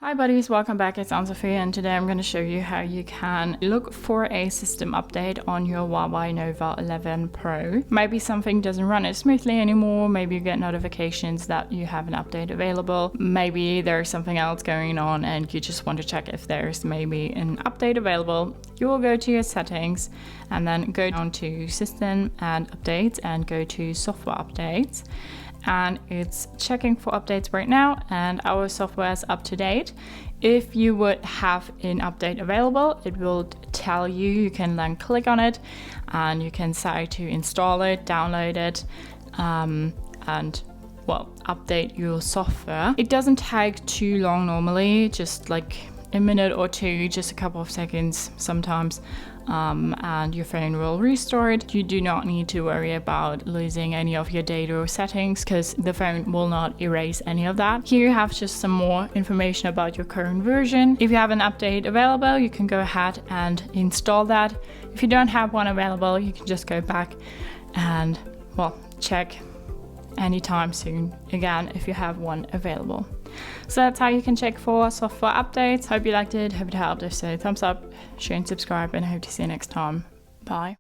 Hi buddies, welcome back. It's Anne-Sophie, and today I'm going to show you how you can look for a system update on your Huawei Nova 11 Pro. Maybe something doesn't run as smoothly anymore, maybe you get notifications that you have an update available, maybe there's something else going on and you just want to check if there's maybe an update available. You will go to your settings and then go down to System and Updates and go to Software Updates. And it's checking for updates right now, and our software is up to date. If you would have an update available, it will tell you. You can then click on it and you can decide to install it, download it, and update your software. It doesn't take too long normally, just like a minute or two, just a couple of seconds sometimes, and your phone will restore it. You do not need to worry about losing any of your data or settings because the phone will not erase any of that. Here you have just some more information about your current version. If you have an update available, you can go ahead and install that. If you don't have one available, you can just go back and check anytime soon again if you have one available. So that's how you can check for software updates. Hope you liked it, hope it helped. If so, thumbs up, share and subscribe, and I hope to see you next time. Bye.